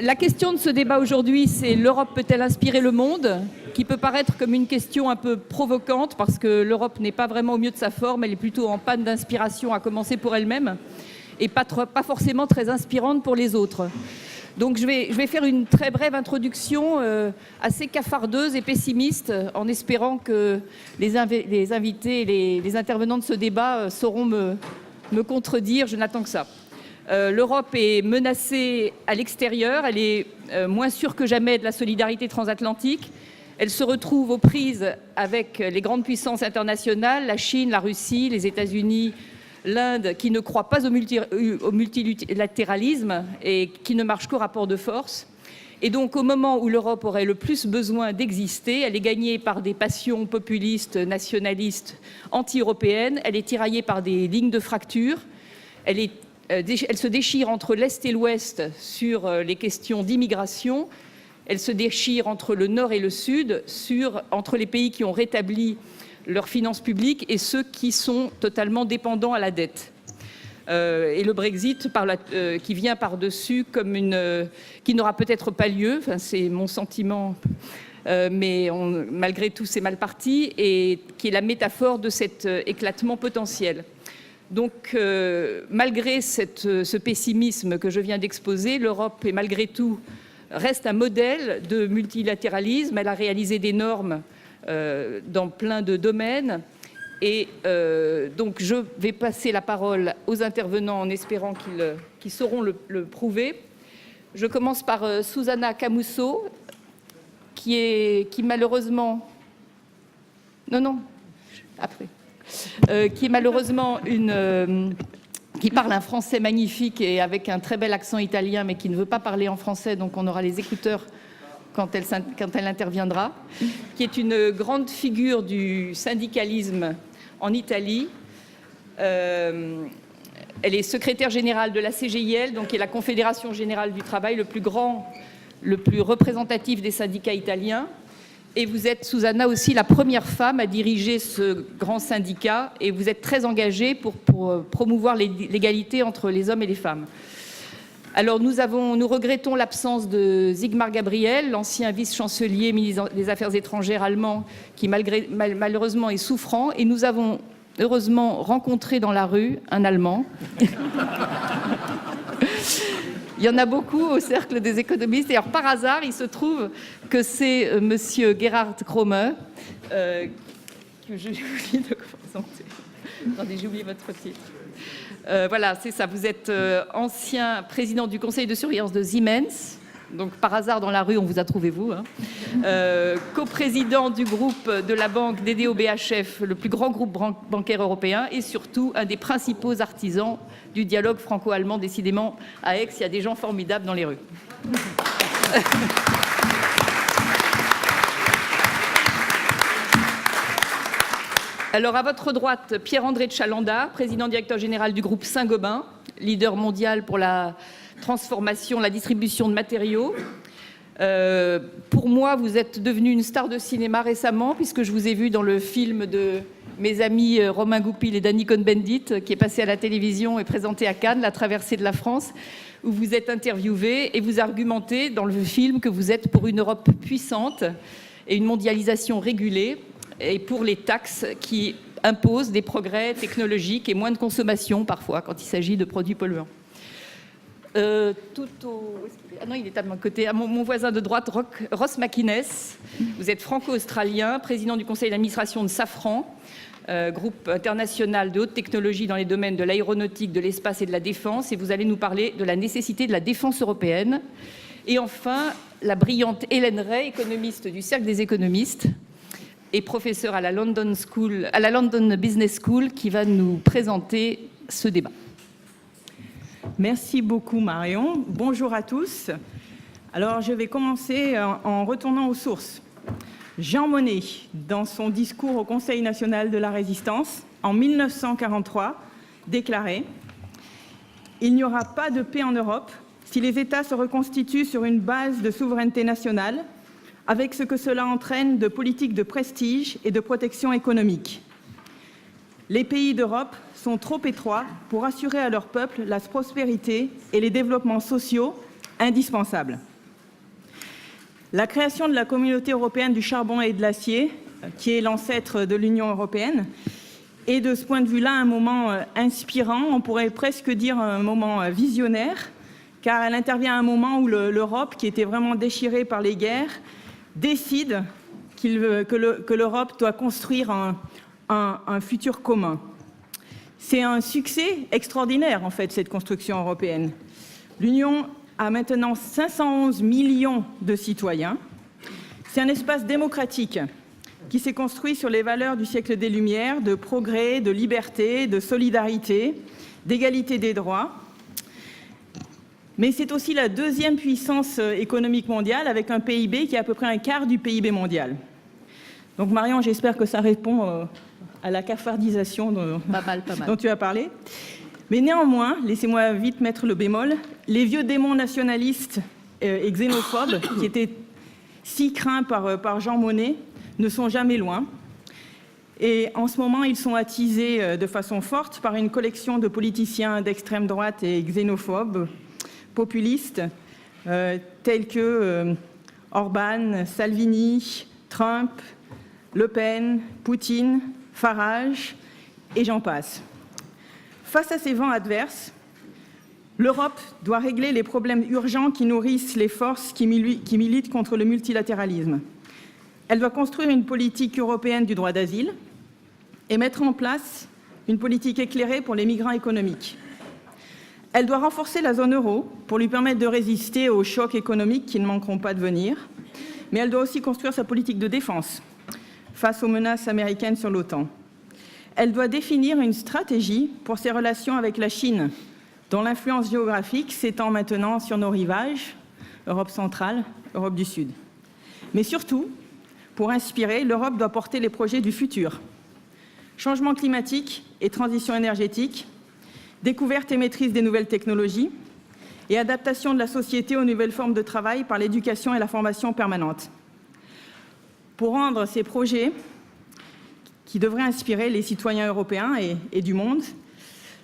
La question de ce débat aujourd'hui, c'est l'Europe peut-elle inspirer le monde ? Qui peut paraître comme une question un peu provocante parce que l'Europe n'est pas vraiment au mieux de sa forme, elle est plutôt en panne d'inspiration, à commencer pour elle-même, et pas forcément très inspirante pour les autres. Donc je vais faire une très brève introduction assez cafardeuse et pessimiste, en espérant que les invités et les intervenants de ce débat sauront me contredire. Je n'attends que ça. L'Europe est menacée à l'extérieur, elle est moins sûre que jamais de la solidarité transatlantique. Elle se retrouve aux prises avec les grandes puissances internationales, la Chine, la Russie, les États-Unis, l'Inde, qui ne croient pas au multilatéralisme et qui ne marchent qu'au rapport de force. Et donc, au moment où l'Europe aurait le plus besoin d'exister, elle est gagnée par des passions populistes, nationalistes, anti-européennes. Elle est tiraillée par des lignes de fracture. Elle se déchire entre l'Est et l'Ouest sur les questions d'immigration. Elle se déchire entre le Nord et le Sud, entre les pays qui ont rétabli leurs finances publiques et ceux qui sont totalement dépendants à la dette. Et le Brexit qui vient par-dessus qui n'aura peut-être pas lieu, enfin, c'est mon sentiment, mais malgré tout c'est mal parti, et qui est la métaphore de cet éclatement potentiel. Donc, malgré ce pessimisme que je viens d'exposer, l'Europe est malgré tout reste un modèle de multilatéralisme. Elle a réalisé des normes dans plein de domaines. Et donc, je vais passer la parole aux intervenants en espérant qu'ils sauront le prouver. Je commence par Susanna Camusso, qui malheureusement... Non, après. Qui est malheureusement qui parle un français magnifique et avec un très bel accent italien, mais qui ne veut pas parler en français, donc on aura les écouteurs quand elle interviendra, qui est une grande figure du syndicalisme en Italie. Elle est secrétaire générale de la CGIL, donc qui est la Confédération Générale du Travail, le plus représentatif des syndicats italiens. Et vous êtes, Susanna, aussi la première femme à diriger ce grand syndicat, et vous êtes très engagée pour promouvoir l'égalité entre les hommes et les femmes. Alors nous regrettons l'absence de Sigmar Gabriel, l'ancien vice-chancelier ministre des Affaires étrangères allemand, qui malheureusement est souffrant, et nous avons heureusement rencontré dans la rue un Allemand. Il y en a beaucoup au cercle des économistes. Et alors, par hasard, il se trouve que c'est monsieur Gerhard Krome, que j'ai oublié de présenter. Attendez, j'ai oublié votre titre. Voilà, c'est ça. Vous êtes ancien président du conseil de surveillance de Siemens. Donc, par hasard, dans la rue, on vous a trouvé, vous. Coprésident du groupe de la banque DDO BHF, le plus grand groupe bancaire européen, et surtout un des principaux artisans du dialogue franco-allemand. Décidément, à Aix, il y a des gens formidables dans les rues. Alors, à votre droite, Pierre-André de Chalanda, président directeur général du groupe Saint-Gobain, leader mondial pour la transformation, la distribution de matériaux. Pour moi, vous êtes devenu une star de cinéma récemment, puisque je vous ai vu dans le film de mes amis Romain Goupil et Danny Cohn-Bendit, qui est passé à la télévision et présenté à Cannes, La traversée de la France, où vous êtes interviewé et vous argumentez dans le film que vous êtes pour une Europe puissante et une mondialisation régulée, et pour les taxes qui imposent des progrès technologiques et moins de consommation parfois quand il s'agit de produits polluants. Ah non, il est à mon côté. À mon voisin de droite, Ross McInnes. Vous êtes franco-australien, président du conseil d'administration de Safran, groupe international de haute technologie dans les domaines de l'aéronautique, de l'espace et de la défense. Et vous allez nous parler de la nécessité de la défense européenne. Et enfin, la brillante Hélène Ray, économiste du Cercle des économistes et professeure à la London Business School, qui va nous présenter ce débat. Merci beaucoup Marion. Bonjour à tous. Alors je vais commencer en retournant aux sources. Jean Monnet, dans son discours au Conseil national de la Résistance en 1943, déclarait « Il n'y aura pas de paix en Europe si les États se reconstituent sur une base de souveraineté nationale, avec ce que cela entraîne de politiques de prestige et de protection économique. Les pays d'Europe sont trop étroits pour assurer à leur peuple la prospérité et les développements sociaux indispensables. La création de la Communauté européenne du charbon et de l'acier, qui est l'ancêtre de l'Union européenne, est de ce point de vue-là un moment inspirant, on pourrait presque dire un moment visionnaire, car elle intervient à un moment où l'Europe, qui était vraiment déchirée par les guerres, décide que l'Europe doit construire un futur commun. C'est un succès extraordinaire, en fait, cette construction européenne. L'Union a maintenant 511 millions de citoyens. C'est un espace démocratique qui s'est construit sur les valeurs du siècle des Lumières, de progrès, de liberté, de solidarité, d'égalité des droits. Mais c'est aussi la deuxième puissance économique mondiale, avec un PIB qui est à peu près un quart du PIB mondial. Donc Marion, j'espère que ça répond à la cafardisation dont tu as parlé. Mais néanmoins, laissez-moi vite mettre le bémol, les vieux démons nationalistes et xénophobes, qui étaient si craints par Jean Monnet, ne sont jamais loin. Et en ce moment, ils sont attisés de façon forte par une collection de politiciens d'extrême droite et xénophobes, populistes, tels que Orban, Salvini, Trump, Le Pen, Poutine, Farage, et j'en passe. Face à ces vents adverses, l'Europe doit régler les problèmes urgents qui nourrissent les forces qui militent contre le multilatéralisme. Elle doit construire une politique européenne du droit d'asile et mettre en place une politique éclairée pour les migrants économiques. Elle doit renforcer la zone euro pour lui permettre de résister aux chocs économiques qui ne manqueront pas de venir, mais elle doit aussi construire sa politique de défense face aux menaces américaines sur l'OTAN. Elle doit définir une stratégie pour ses relations avec la Chine, dont l'influence géographique s'étend maintenant sur nos rivages, Europe centrale, Europe du Sud. Mais surtout, pour inspirer, l'Europe doit porter les projets du futur. Changement climatique et transition énergétique, découverte et maîtrise des nouvelles technologies et adaptation de la société aux nouvelles formes de travail par l'éducation et la formation permanente. Pour rendre ces projets qui devraient inspirer les citoyens européens et du monde,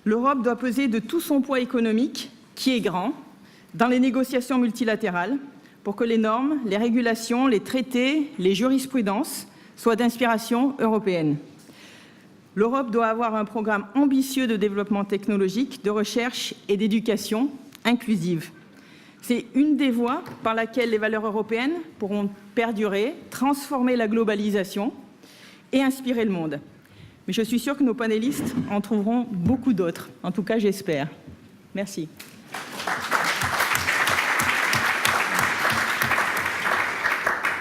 l'Europe doit peser de tout son poids économique, qui est grand, dans les négociations multilatérales, pour que les normes, les régulations, les traités, les jurisprudences soient d'inspiration européenne. L'Europe doit avoir un programme ambitieux de développement technologique, de recherche et d'éducation inclusive. C'est une des voies par laquelle les valeurs européennes pourront perdurer, transformer la globalisation et inspirer le monde. Mais je suis sûre que nos panélistes en trouveront beaucoup d'autres. En tout cas, j'espère. Merci.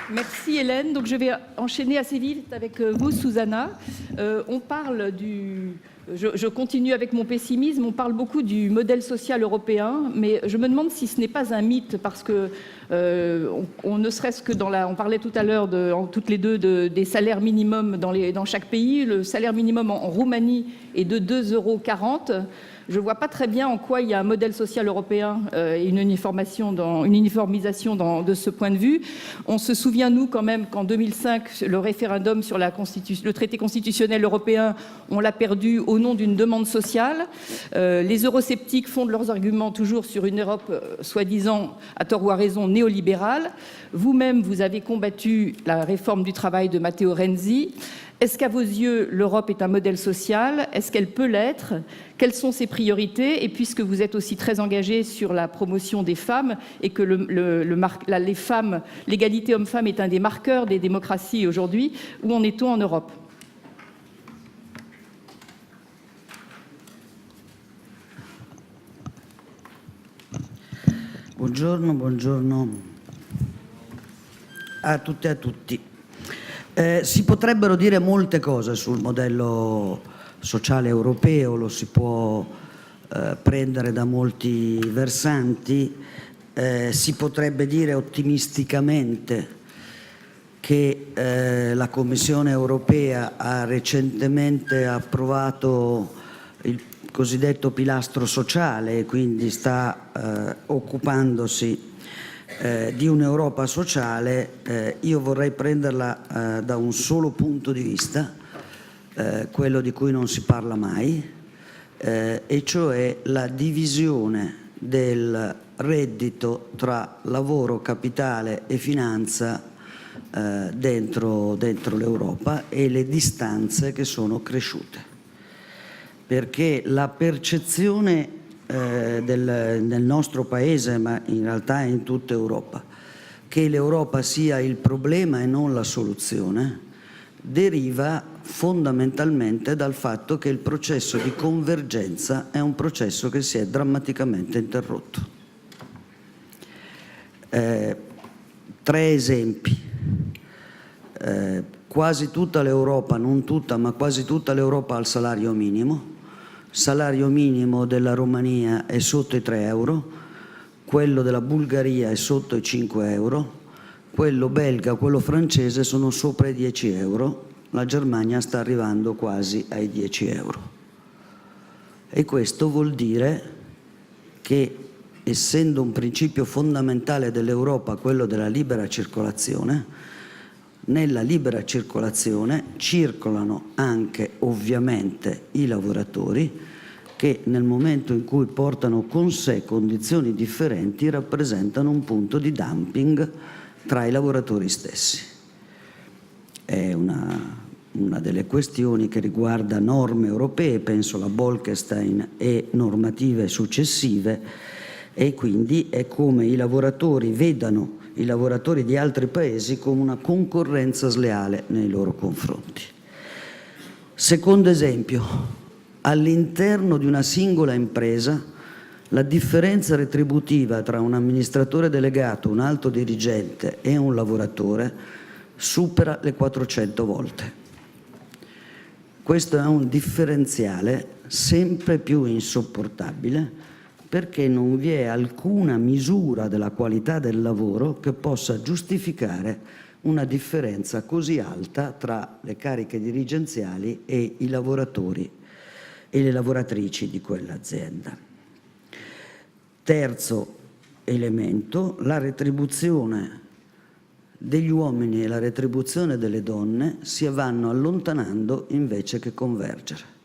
Merci Hélène. Donc je vais enchaîner assez vite avec vous, Susanna. On parle je continue avec mon pessimisme, on parle beaucoup du modèle social européen, mais je me demande si ce n'est pas un mythe, parce que on ne serait-ce que on parlait tout à l'heure toutes les deux des salaires minimums dans chaque pays. Le salaire minimum en Roumanie est de 2,40 €. Je ne vois pas très bien en quoi il y a un modèle social européen et une uniformisation de ce point de vue. On se souvient, nous, quand même, qu'en 2005, le référendum sur le traité constitutionnel européen, on l'a perdu au nom d'une demande sociale. Les eurosceptiques fondent leurs arguments toujours sur une Europe, soi-disant, à tort ou à raison, néolibérale. Vous-même, vous avez combattu la réforme du travail de Matteo Renzi. Est-ce qu'à vos yeux, l'Europe est un modèle social? Est-ce qu'elle peut l'être? Quelles sont ses priorités? Et puisque vous êtes aussi très engagé sur la promotion des femmes et que l'égalité homme-femme est un des marqueurs des démocraties aujourd'hui, où en est-on en Europe? Buongiorno a tutte e a tutti. Si potrebbero dire molte cose sul modello sociale europeo, lo si può prendere da molti versanti. Si potrebbe dire ottimisticamente che la Commissione europea ha recentemente approvato il cosiddetto pilastro sociale e quindi sta occupandosi di un'Europa sociale. Io vorrei prenderla da un solo punto di vista, quello di cui non si parla mai, e cioè la divisione del reddito tra lavoro, capitale e finanza dentro l'Europa e le distanze che sono cresciute. Perché la percezione nel nostro Paese, ma in realtà in tutta Europa, che l'Europa sia il problema e non la soluzione, deriva fondamentalmente dal fatto che il processo di convergenza è un processo che si è drammaticamente interrotto. 3 esempi. Quasi tutta l'Europa, non tutta, ma quasi tutta l'Europa ha il salario minimo. Il salario minimo della Romania è sotto i 3 euro, quello della Bulgaria è sotto i 5 euro, quello belga, quello francese sono sopra i 10 euro, la Germania sta arrivando quasi ai 10 euro. E questo vuol dire che, essendo un principio fondamentale dell'Europa quello della libera circolazione, nella libera circolazione circolano anche ovviamente i lavoratori che nel momento in cui portano con sé condizioni differenti rappresentano un punto di dumping tra i lavoratori stessi. È una delle questioni che riguarda norme europee, penso alla Bolkestein e normative successive, e quindi è come i lavoratori vedano i lavoratori di altri paesi come una concorrenza sleale nei loro confronti. Secondo esempio, all'interno di una singola impresa la differenza retributiva tra un amministratore delegato, un alto dirigente e un lavoratore supera le 400 volte. Questo è un differenziale sempre più insopportabile, perché non vi è alcuna misura della qualità del lavoro che possa giustificare una differenza così alta tra le cariche dirigenziali e i lavoratori e le lavoratrici di quell'azienda. Terzo elemento, la retribuzione degli uomini e la retribuzione delle donne si vanno allontanando invece che convergere.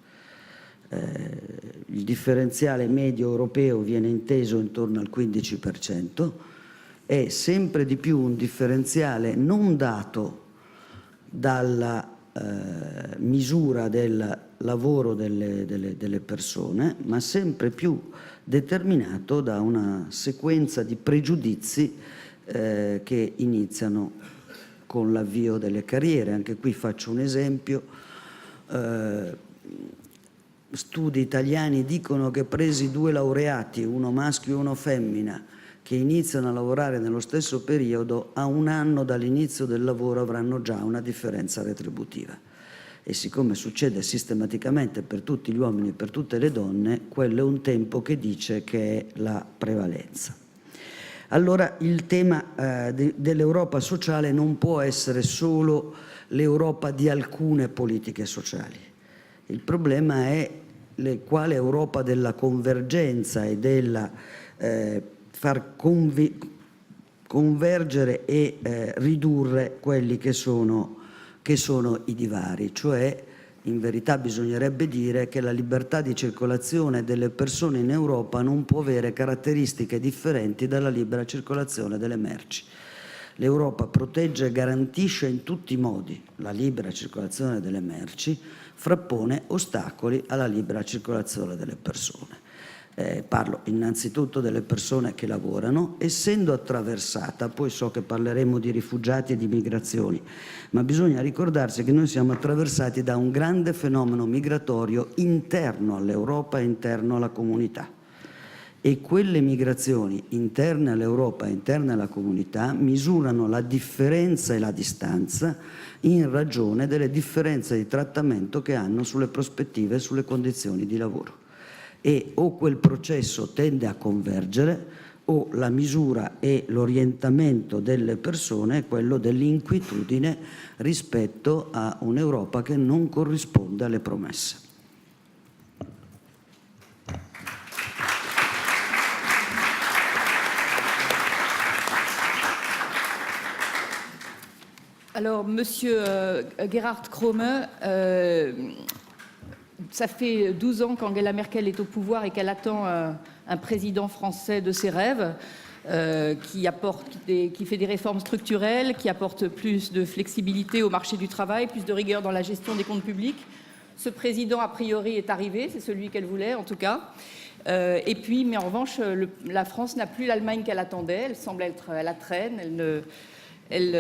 Il differenziale medio europeo viene inteso intorno al 15%, è sempre di più un differenziale non dato dalla misura del lavoro delle persone, ma sempre più determinato da una sequenza di pregiudizi che iniziano con l'avvio delle carriere. Anche qui faccio un esempio. Studi italiani dicono che presi 2 laureati, uno maschio e uno femmina, che iniziano a lavorare nello stesso periodo, a 1 anno dall'inizio del lavoro avranno già una differenza retributiva. E siccome succede sistematicamente per tutti gli uomini e per tutte le donne, quello è un tempo che dice che è la prevalenza. Allora il tema dell'Europa sociale non può essere solo l'Europa di alcune politiche sociali. Il problema è quale Europa della convergenza e della far convergere e ridurre quelli che sono i divari, cioè in verità bisognerebbe dire che la libertà di circolazione delle persone in Europa non può avere caratteristiche differenti dalla libera circolazione delle merci. L'Europa protegge e garantisce in tutti i modi la libera circolazione delle merci, frappone ostacoli alla libera circolazione delle persone. Parlo innanzitutto delle persone che lavorano, essendo attraversata, poi so che parleremo di rifugiati e di migrazioni, ma bisogna ricordarsi che noi siamo attraversati da un grande fenomeno migratorio interno all'Europa e interno alla comunità. E quelle migrazioni interne all'Europa e interne alla comunità misurano la differenza e la distanza in ragione delle differenze di trattamento che hanno sulle prospettive e sulle condizioni di lavoro. E o quel processo tende a convergere o la misura e l'orientamento delle persone è quello dell'inquietudine rispetto a un'Europa che non corrisponde alle promesse. Alors, Monsieur Gerhard Krome, ça fait 12 ans qu'Angela Merkel est au pouvoir et qu'elle attend un président français de ses rêves, qui fait des réformes structurelles, qui apporte plus de flexibilité au marché du travail, plus de rigueur dans la gestion des comptes publics. Ce président, a priori, est arrivé, c'est celui qu'elle voulait en tout cas. Et puis, mais en revanche, la France n'a plus l'Allemagne qu'elle attendait. Elle semble être à la traîne. Elle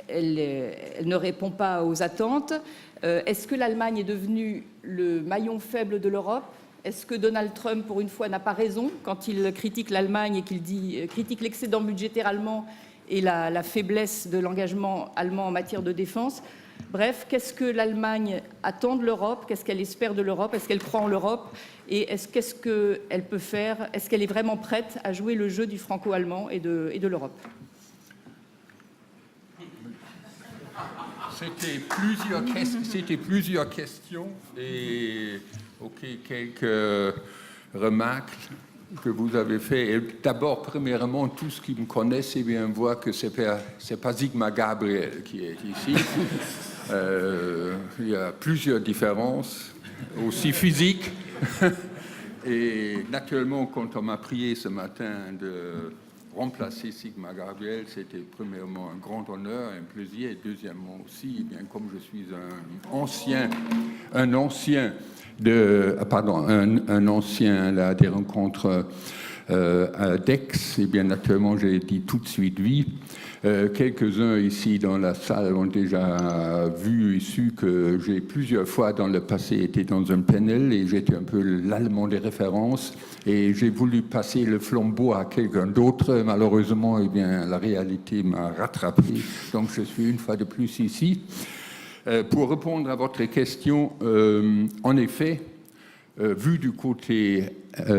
ne répond pas aux attentes. Est-ce que l'Allemagne est devenue le maillon faible de l'Europe ? Est-ce que Donald Trump, pour une fois, n'a pas raison quand il critique l'Allemagne et qu'il critique l'excédent budgétaire allemand et la faiblesse de l'engagement allemand en matière de défense ? Bref, qu'est-ce que l'Allemagne attend de l'Europe ? Qu'est-ce qu'elle espère de l'Europe ? Est-ce qu'elle croit en l'Europe ? Et qu'est-ce qu'elle peut faire ? Est-ce qu'elle est vraiment prête à jouer le jeu du franco-allemand et de l'Europe ? C'était plusieurs questions et quelques remarques que vous avez fait. Et d'abord, premièrement, tous ceux qui me connaissent eh bien, voient que c'est pas Sigmar Gabriel qui est ici. Il y a plusieurs différences, aussi physiques. Et naturellement, quand on m'a prié ce matin de remplacer Sigmar Gabriel, c'était premièrement un grand honneur, un plaisir, et deuxièmement aussi, eh bien, comme je suis un ancien là, des rencontres à Daix, et bien naturellement j'ai dit tout de suite oui. Quelques-uns ici dans la salle ont déjà vu et su que j'ai plusieurs fois dans le passé été dans un panel et j'étais un peu l'allemand des références et j'ai voulu passer le flambeau à quelqu'un d'autre. Malheureusement, eh bien, la réalité m'a rattrapé, donc je suis une fois de plus ici. Pour répondre à votre question, en effet, vu du côté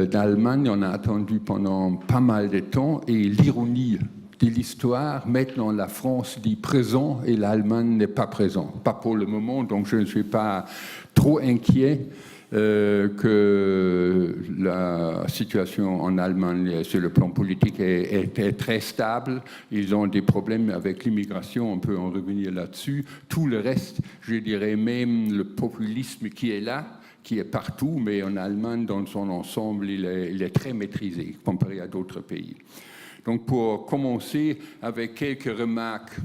d'Allemagne, on a attendu pendant pas mal de temps et l'ironie de l'histoire, maintenant la France dit présent et l'Allemagne n'est pas présent, pas pour le moment, donc je ne suis pas trop inquiet que la situation en Allemagne sur le plan politique est très stable. Ils ont des problèmes avec l'immigration, on peut en revenir là-dessus. Tout le reste, je dirais même le populisme qui est là, qui est partout, mais en Allemagne, dans son ensemble, il est très maîtrisé comparé à d'autres pays. Donc pour commencer avec quelques remarques,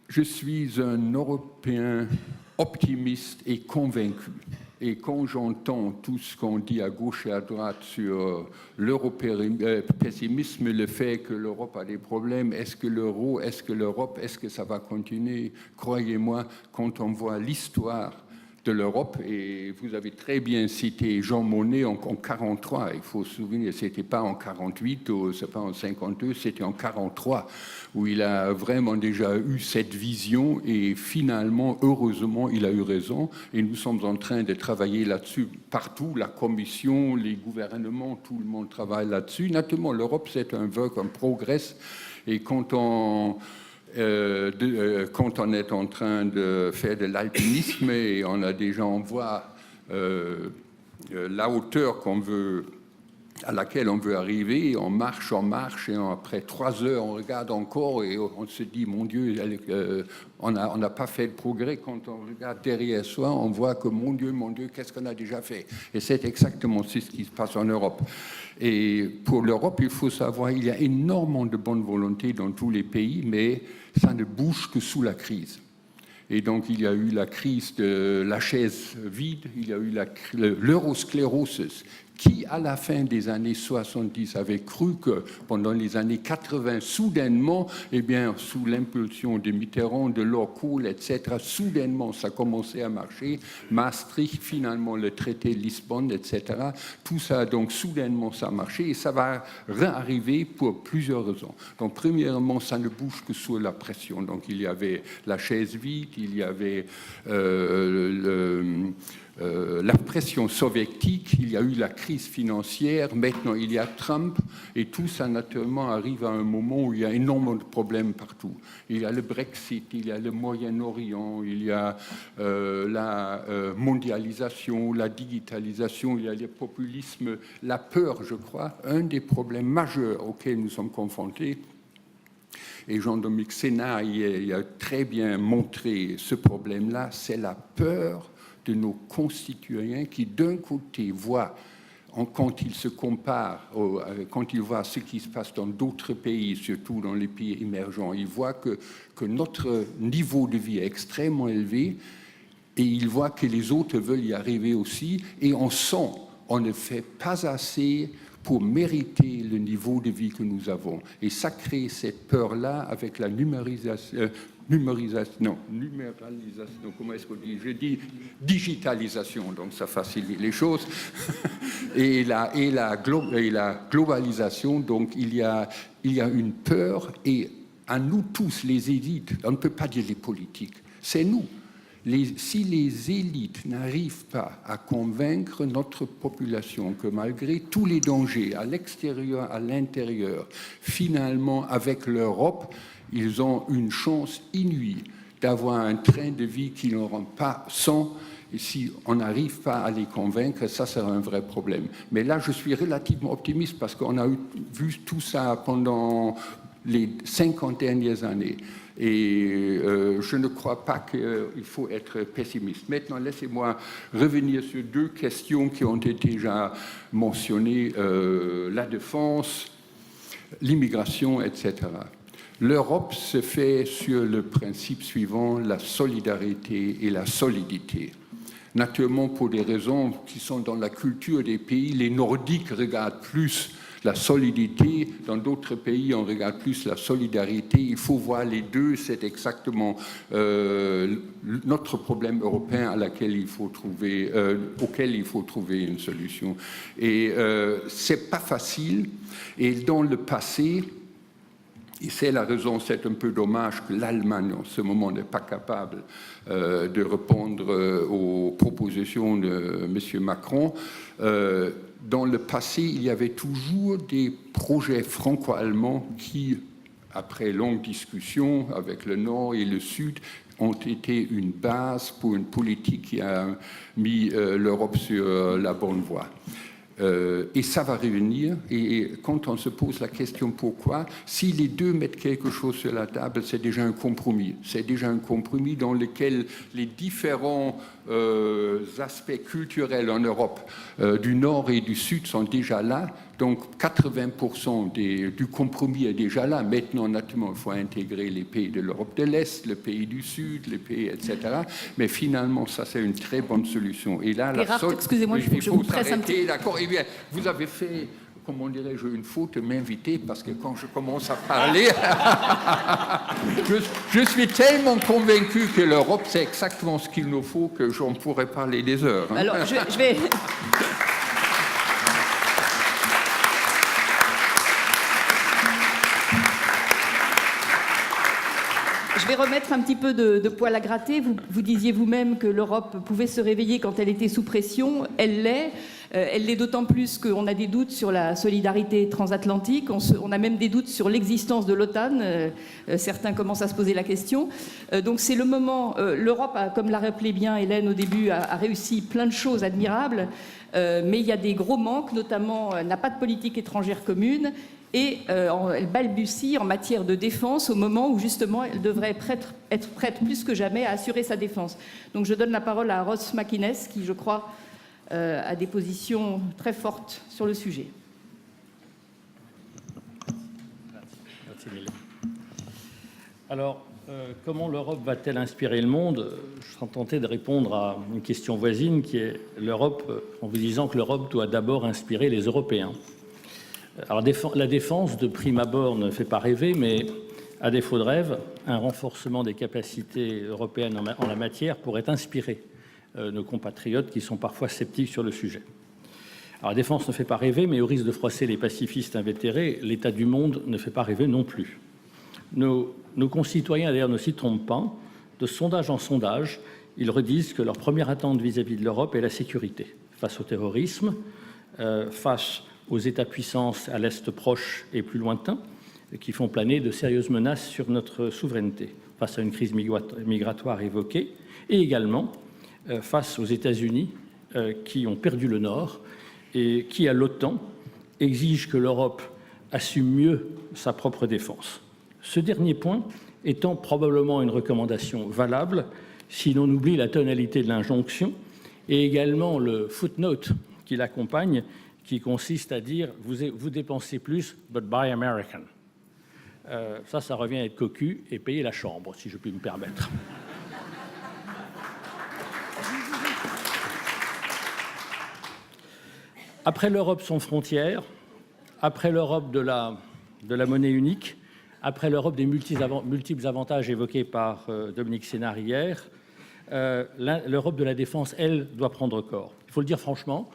je suis un Européen optimiste et convaincu. Et quand j'entends tout ce qu'on dit à gauche et à droite sur l'européisme, le fait que l'Europe a des problèmes, est-ce que l'euro, est-ce que l'Europe, est-ce que ça va continuer ? Croyez-moi, quand on voit l'histoire de l'Europe, et vous avez très bien cité Jean Monnet en 1943, il faut se souvenir, c'était pas en 1948 ou c'est pas en 1952, c'était en 1943 où il a vraiment déjà eu cette vision et finalement, heureusement, il a eu raison et nous sommes en train de travailler là-dessus partout, la Commission, les gouvernements, tout le monde travaille là-dessus. Naturellement, l'Europe, c'est un progrès et quand on est en train de faire de l'alpinisme et on voit la hauteur à laquelle on veut arriver, on marche et après 3 heures on regarde encore et on se dit mon Dieu, on n'a pas fait de progrès. Quand on regarde derrière soi, on voit que mon Dieu, qu'est-ce qu'on a déjà fait? Et c'est exactement ce qui se passe en Europe. Et pour l'Europe, il faut savoir, il y a énormément de bonne volonté dans tous les pays, mais ça ne bouge que sous la crise. Et donc, il y a eu la crise de la chaise vide, il y a eu l'eurosclérose, qui, à la fin des années 70, avait cru que pendant les années 80, soudainement, eh bien, sous l'impulsion de Mitterrand, de Lord Kohl, etc., soudainement, ça commençait à marcher. Maastricht, finalement, le traité de Lisbonne, etc., tout ça, donc, soudainement, ça a marché et ça va réarriver pour plusieurs raisons. Donc, premièrement, ça ne bouge que sous la pression. Donc, il y avait la chaise vide, il y avait la pression soviétique, il y a eu la crise financière, maintenant il y a Trump, et tout ça naturellement arrive à un moment où il y a énormément de problèmes partout. Il y a le Brexit, il y a le Moyen-Orient, il y a la mondialisation, la digitalisation, il y a le populisme, la peur, je crois, un des problèmes majeurs auxquels nous sommes confrontés. et Jean-Dominique Sénat y a très bien montré ce problème-là, c'est la peur de nos concitoyens qui, d'un côté, voient, quand ils se comparent, quand ils voient ce qui se passe dans d'autres pays, surtout dans les pays émergents, ils voient que notre niveau de vie est extrêmement élevé et ils voient que les autres veulent y arriver aussi, et on sent, on ne fait pas assez pour mériter le niveau de vie que nous avons. Et ça crée cette peur-là avec la numérisation, comment est-ce qu'on dit? Je dis digitalisation, donc ça facilite les choses, et la globalisation, donc il y a une peur, et à nous tous, les élites, on ne peut pas dire les politiques, c'est nous. Si les élites n'arrivent pas à convaincre notre population que malgré tous les dangers à l'extérieur, à l'intérieur, finalement, avec l'Europe, ils ont une chance inouïe d'avoir un train de vie qu'ils n'auront pas sans. Et si on n'arrive pas à les convaincre, ça sera un vrai problème. Mais là, je suis relativement optimiste parce qu'on a vu tout ça pendant les 50 dernières années. Et je ne crois pas qu'il faut être pessimiste. Maintenant, laissez-moi revenir sur deux questions qui ont été déjà mentionnées, la défense, l'immigration, etc. L'Europe se fait sur le principe suivant, la solidarité et la solidité. Naturellement, pour des raisons qui sont dans la culture des pays, les Nordiques regardent plus la solidité, dans d'autres pays, on regarde plus la solidarité. Il faut voir les deux, c'est exactement notre problème européen auquel il faut trouver une solution. Et c'est pas facile. Et dans le passé, et c'est la raison, c'est un peu dommage que l'Allemagne, en ce moment, n'est pas capable de répondre aux propositions de M. Macron. Dans le passé, il y avait toujours des projets franco-allemands qui, après longue discussion avec le Nord et le Sud, ont été une base pour une politique qui a mis l'Europe sur la bonne voie. Et ça va revenir, et quand on se pose la question pourquoi, si les deux mettent quelque chose sur la table, c'est déjà un compromis. C'est déjà un compromis dans lequel les différents aspects culturels en Europe du Nord et du Sud sont déjà là. Donc 80% du compromis est déjà là. Maintenant, naturellement, il faut intégrer les pays de l'Europe de l'Est, les pays du Sud, les pays, etc. Mais finalement, ça, c'est une très bonne solution. Et là, excusez-moi, il faut que je vous presse un petit peu. D'accord. Eh bien, vous avez fait, comment dirais-je, une faute de m'inviter, parce que quand je commence à parler, je suis tellement convaincu que l'Europe, c'est exactement ce qu'il nous faut, que j'en pourrais parler des heures. Hein. Alors, je vais... Je vais remettre un petit peu de poil à gratter. Vous disiez vous-même que l'Europe pouvait se réveiller quand elle était sous pression. Elle l'est. Elle l'est d'autant plus qu'on a des doutes sur la solidarité transatlantique. On a même des doutes sur l'existence de l'OTAN. Certains commencent à se poser la question. Donc c'est le moment. L'Europe, comme l'a rappelé bien Hélène au début, a réussi plein de choses admirables. Mais il y a des gros manques, notamment n'a pas de politique étrangère commune. Et elle balbutie en matière de défense au moment où justement elle devrait être prête plus que jamais à assurer sa défense. Donc je donne la parole à Ross McInnes qui, je crois, a des positions très fortes sur le sujet. Merci Mille. Alors, comment l'Europe va-t-elle inspirer le monde? Je serais tenté de répondre à une question voisine qui est l'Europe, en vous disant que l'Europe doit d'abord inspirer les Européens. Alors, la défense, de prime abord, ne fait pas rêver, mais à défaut de rêve, un renforcement des capacités européennes en la matière pourrait inspirer nos compatriotes qui sont parfois sceptiques sur le sujet. Alors, la défense ne fait pas rêver, mais au risque de froisser les pacifistes invétérés, l'état du monde ne fait pas rêver non plus. Nos concitoyens, d'ailleurs, ne s'y trompent pas. De sondage en sondage, ils redisent que leur première attente vis-à-vis de l'Europe est la sécurité, face au terrorisme, face aux États-puissances à l'Est proche et plus lointain, qui font planer de sérieuses menaces sur notre souveraineté, face à une crise migratoire évoquée, et également face aux États-Unis qui ont perdu le Nord et qui, à l'OTAN, exigent que l'Europe assume mieux sa propre défense. Ce dernier point étant probablement une recommandation valable si l'on oublie la tonalité de l'injonction et également le footnote qui l'accompagne, qui consiste à dire « vous dépensez plus, but buy American ». Ça revient à être cocu et payer la chambre, si je puis me permettre. Après l'Europe sans frontières, après l'Europe de la monnaie unique, après l'Europe des multiples avantages évoqués par Dominique Sénard hier, l'Europe de la défense, elle, doit prendre corps. Il faut le dire franchement,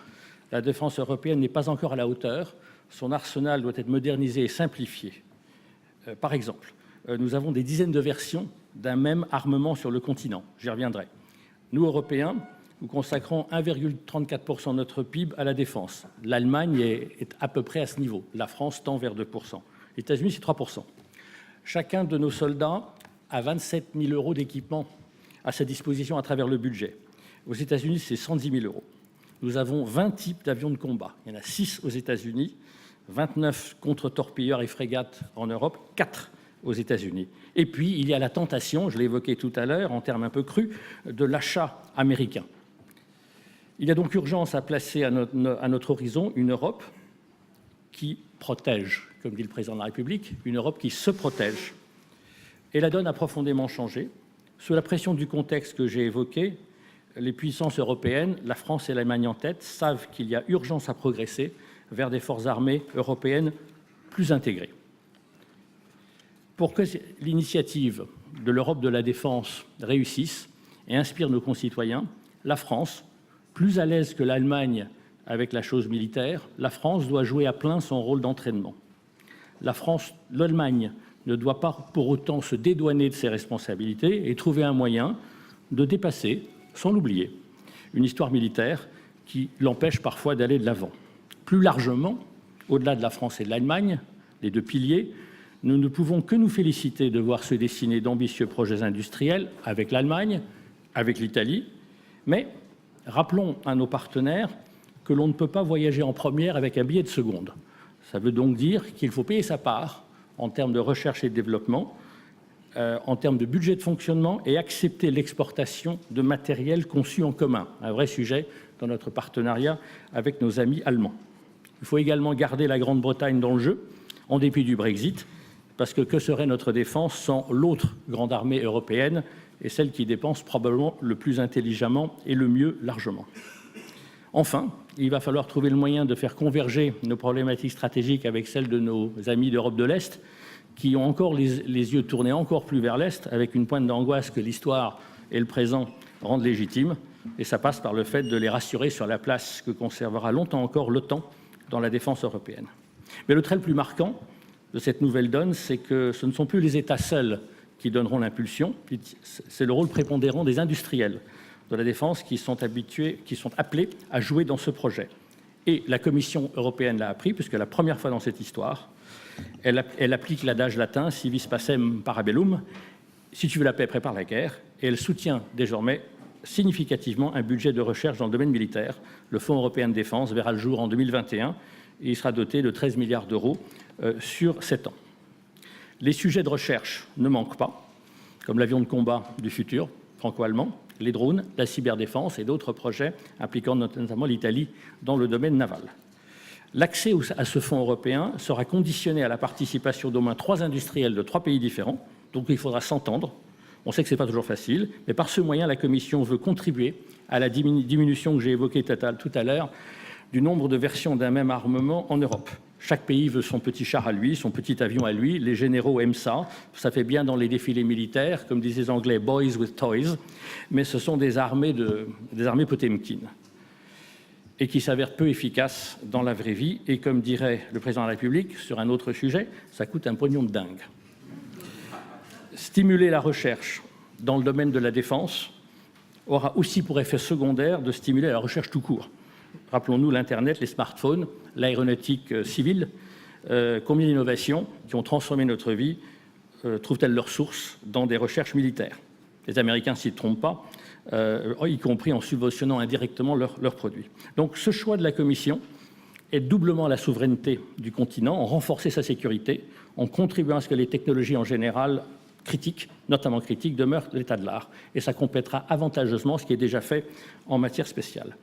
la défense européenne n'est pas encore à la hauteur. Son arsenal doit être modernisé et simplifié. Par exemple, nous avons des dizaines de versions d'un même armement sur le continent. J'y reviendrai. Nous, Européens, nous consacrons 1,34% de notre PIB à la défense. L'Allemagne est à peu près à ce niveau. La France tend vers 2%. Les États-Unis, c'est 3%. Chacun de nos soldats a 27 000 € d'équipement à sa disposition à travers le budget. Aux États-Unis, c'est 110 000 €. Nous avons 20 types d'avions de combat. Il y en a 6 aux États-Unis, 29 contre-torpilleurs et frégates en Europe, 4 aux États-Unis. Et puis, il y a la tentation, je l'ai évoqué tout à l'heure, en termes un peu crus, de l'achat américain. Il y a donc urgence à placer à notre horizon une Europe qui protège, comme dit le président de la République, une Europe qui se protège. Et la donne a profondément changé. Sous la pression du contexte que j'ai évoqué, les puissances européennes, la France et l'Allemagne en tête, savent qu'il y a urgence à progresser vers des forces armées européennes plus intégrées. Pour que l'initiative de l'Europe de la défense réussisse et inspire nos concitoyens, la France, plus à l'aise que l'Allemagne avec la chose militaire, la France doit jouer à plein son rôle d'entraînement. L'Allemagne ne doit pas pour autant se dédouaner de ses responsabilités et trouver un moyen de dépasser, sans l'oublier, une histoire militaire qui l'empêche parfois d'aller de l'avant. Plus largement, au-delà de la France et de l'Allemagne, les deux piliers, nous ne pouvons que nous féliciter de voir se dessiner d'ambitieux projets industriels avec l'Allemagne, avec l'Italie, mais rappelons à nos partenaires que l'on ne peut pas voyager en première avec un billet de seconde. Ça veut donc dire qu'il faut payer sa part en termes de recherche et de développement, en termes de budget de fonctionnement et accepter l'exportation de matériel conçu en commun, un vrai sujet dans notre partenariat avec nos amis allemands. Il faut également garder la Grande-Bretagne dans le jeu, en dépit du Brexit, parce que serait notre défense sans l'autre grande armée européenne et celle qui dépense probablement le plus intelligemment et le mieux largement. Enfin, il va falloir trouver le moyen de faire converger nos problématiques stratégiques avec celles de nos amis d'Europe de l'Est, qui ont encore les yeux tournés encore plus vers l'Est, avec une pointe d'angoisse que l'histoire et le présent rendent légitime. Et ça passe par le fait de les rassurer sur la place que conservera longtemps encore l'OTAN dans la défense européenne. Mais le trait le plus marquant de cette nouvelle donne, c'est que ce ne sont plus les États seuls qui donneront l'impulsion, c'est le rôle prépondérant des industriels de la défense qui sont appelés à jouer dans ce projet. Et la Commission européenne l'a appris, puisque la première fois dans cette histoire, elle applique l'adage latin « si vis pacem para bellum », si tu veux la paix, prépare la guerre, et elle soutient désormais significativement un budget de recherche dans le domaine militaire. Le Fonds européen de défense verra le jour en 2021 et il sera doté de 13 milliards d'euros sur 7 ans. Les sujets de recherche ne manquent pas, comme l'avion de combat du futur franco-allemand, les drones, la cyberdéfense et d'autres projets impliquant notamment l'Italie dans le domaine naval. L'accès à ce fonds européen sera conditionné à la participation d'au moins 3 industriels de 3 pays différents, donc il faudra s'entendre. On sait que ce n'est pas toujours facile, mais par ce moyen, la Commission veut contribuer à la diminution que j'ai évoquée tout à l'heure du nombre de versions d'un même armement en Europe. Chaque pays veut son petit char à lui, son petit avion à lui. Les généraux aiment ça. Ça fait bien dans les défilés militaires, comme disaient les Anglais, « boys with toys », mais ce sont des armées Potemkin et qui s'avèrent peu efficaces dans la vraie vie. Et comme dirait le président de la République sur un autre sujet, ça coûte un pognon de dingue. Stimuler la recherche dans le domaine de la défense aura aussi pour effet secondaire de stimuler la recherche tout court. Rappelons-nous l'Internet, les smartphones, l'aéronautique civile. Combien d'innovations qui ont transformé notre vie trouvent-elles leur source dans des recherches militaires? Les Américains ne s'y trompent pas, y compris en subventionnant indirectement leurs produits. Donc ce choix de la Commission aide doublement la souveraineté du continent, en renforcer sa sécurité, en contribuant à ce que les technologies en général critiques, notamment critiques, demeurent l'état de l'art. Et ça complètera avantageusement ce qui est déjà fait en matière spéciale.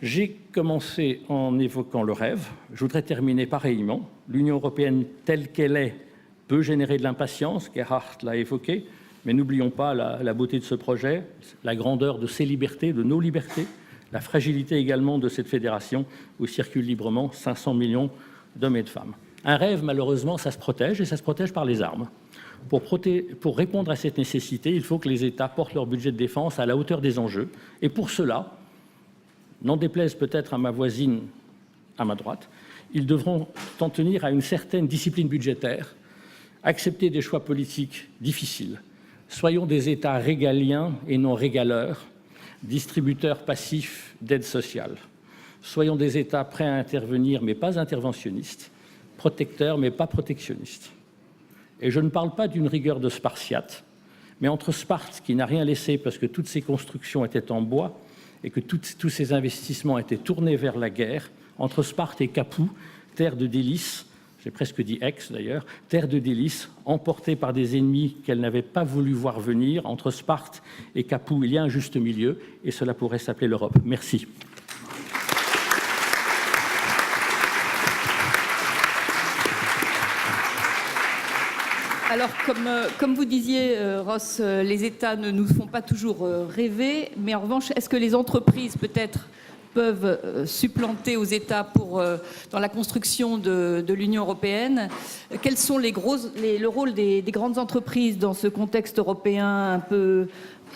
J'ai commencé en évoquant le rêve. Je voudrais terminer pareillement. L'Union européenne telle qu'elle est peut générer de l'impatience, Gerhard l'a évoqué, mais n'oublions pas la beauté de ce projet, la grandeur de ses libertés, de nos libertés, la fragilité également de cette fédération où circulent librement 500 millions d'hommes et de femmes. Un rêve, malheureusement, ça se protège, et ça se protège par les armes. Pour répondre à cette nécessité, il faut que les États portent leur budget de défense à la hauteur des enjeux. Et pour cela, n'en déplaise peut-être à ma voisine à ma droite, ils devront en tenir à une certaine discipline budgétaire, accepter des choix politiques difficiles. Soyons des États régaliens et non régaleurs, distributeurs passifs d'aide sociale. Soyons des États prêts à intervenir, mais pas interventionnistes, protecteurs, mais pas protectionnistes. Et je ne parle pas d'une rigueur de Spartiate, mais entre Sparte, qui n'a rien laissé parce que toutes ses constructions étaient en bois et que tous ses investissements étaient tournés vers la guerre, entre Sparte et Capoue, terre de délices, j'ai presque dit ex d'ailleurs, terre de délices, emportée par des ennemis qu'elle n'avait pas voulu voir venir, entre Sparte et Capoue, il y a un juste milieu, et cela pourrait s'appeler l'Europe. Merci. Alors, comme vous disiez, Ross, les États ne nous font pas toujours rêver, mais en revanche, est-ce que les entreprises, peut-être, peuvent supplanter aux États dans la construction de l'Union européenne? Quels sont le rôle des grandes entreprises dans ce contexte européen